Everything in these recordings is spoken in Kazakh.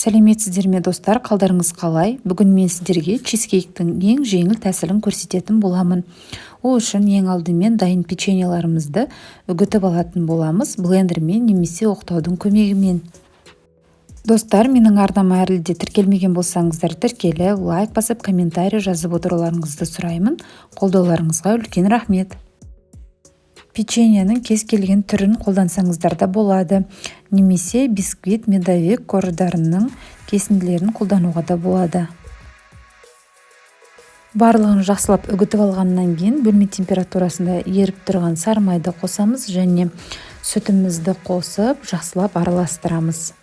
Сәлеметсіздер ме достар, қалдарыңыз қалай? Бүгін мен сіздерге чизкейктің ең жеңіл тәсілін көрсететін боламын. Ол үшін ең алдымен дайын печеньеларымызды үгітіп алатын боламыз, блендермен немесе оқтаудың көмегімен. Достар, менің арнама әлі де тіркелмеген болсаңыздар, тіркелі, лайк басып, комментарий жазып отыруларыңызды сұраймын. Қолдауларыңызға үлкен рахмет. Печеньенің кез келген түрін қолдансаңыздар да болады, немесе бисквит, медовик қорждарының кесінділерін қолдануға да болады. Барлығын жақсылап үгітіп алғаннан кейін бөлме температурасында еріп тұрған сары майды қосамыз және сүтімізді қосып жақсылап араластырамыз.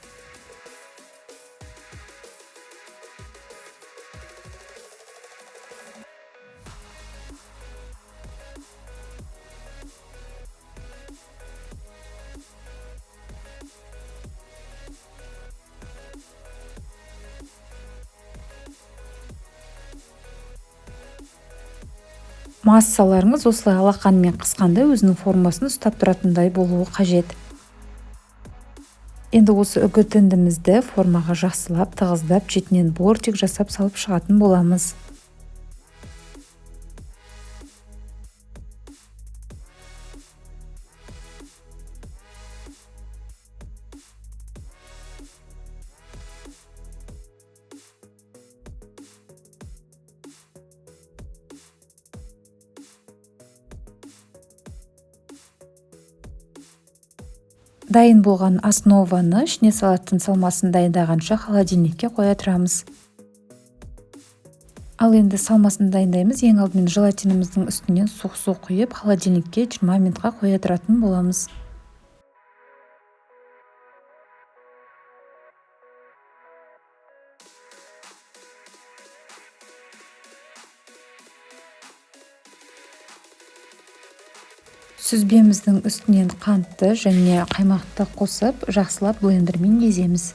Массаларыңыз осылай алақанмен қысқанда өзінің формасын ұстап тұратындай болуы қажет. Енді осы үгітіндімізді формаға жақсылап, тығыздап, шетінен бортик жасап салып шығатын боламыз. Дайын болған основаны ішіне салаттың салмасын дайындағанша холодильникке қоя тұрамыз. Ал енді салмасын дайындаймыз. Ең алдымен желатиніміздің үстінен суық су құйып, холодильникке 20 минутқа қоя тұратын боламыз. Сүзбеміздің үстінен қантты және қаймақты қосып, жақсылап блендермен еземіз.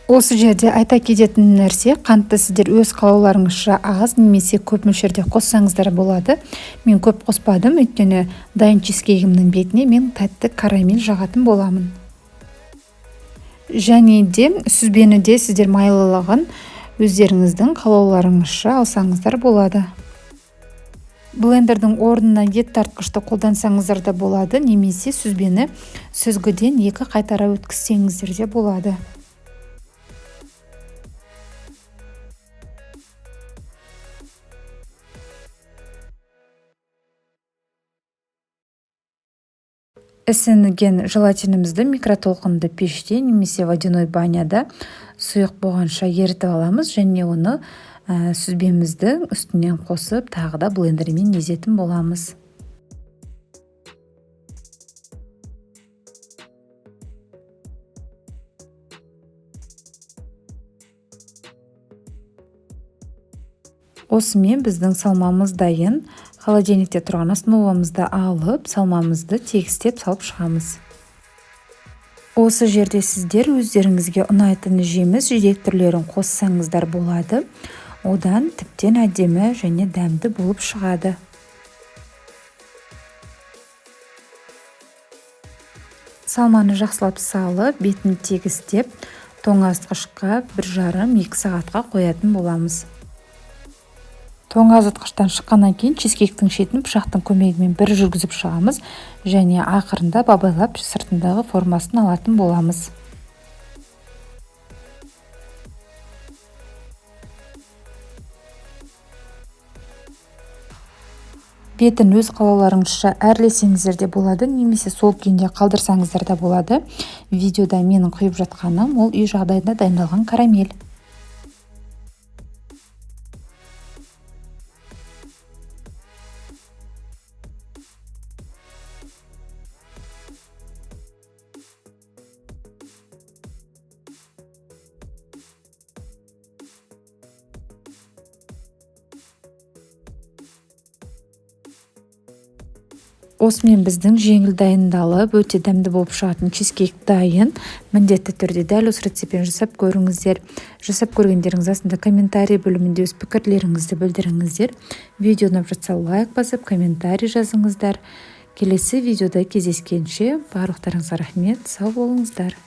Осы жерде айта кететін нәрсе, қантты сіздер өз қалауларыңызша аз немесе көп мөлшерде қоссаңыздар болады. Мен көп қоспадым, өйткені дайын чизкейгімнің бетіне мен тәтті карамель жағатын боламын. Және де сүзбені де сіздер майлылығын өздеріңіздің қалауларыңызша алсаңыздар болады. Блендердің орнына ет тартқышты қолдансаңыздар да болады, немесе сүзбені сүзгіден 2 қайтара өткізсеңіздер де болады. Ісінген желатинімізді микротолқынды пеште немесе водяной баняда сұйық болғанша ерітіп аламыз және оны сүзбеміздің үстінен қосып, тағы да блендермен езетін боламыз. Осымен біздің салмамыз дайын. Холодильникте тұрған основамызды алып, салмамызды тегістеп салып шығамыз. Осы жерде сіздер өздеріңізге ұнайтын жеміс жидек түрлерін қоссаңыздар болады. Одан тіптен әдемі және дәмді болып шығады. Салманы жақсылап салып, бетін тегістеп, тоңазытқышқа 1,5-2 сағатқа қоятын боламыз. Тоңазытқыштан шыққаннан кейін чизкейктің шетін пышақтың көмегімен бір жүргізіп шығамыз және ақырында абайлап сыртындағы формасын алатын боламыз. Бетін өз қалауларыңызша әрлесеңіздер де болады, немесе сол күйінде қалдырсаңыздар да болады. Видеода менің құйып жатқаным ол үй жағдайында дайындалған карамель. Осымен біздің жеңіл дайындалып, өте дәмді болып шығатын чизкейк дайын. Міндетті түрде дәл осы рецептпен жасап көріңіздер. Жасап көргендеріңіз астында комментарий бөлімінде өз пікірлеріңізді білдіріңіздер. Видео ұнап жатса лайк басып, комментарий жазыңыздар. Келесі видеода кездескенше барлықтарыңызға рахмет, сау болыңыздар.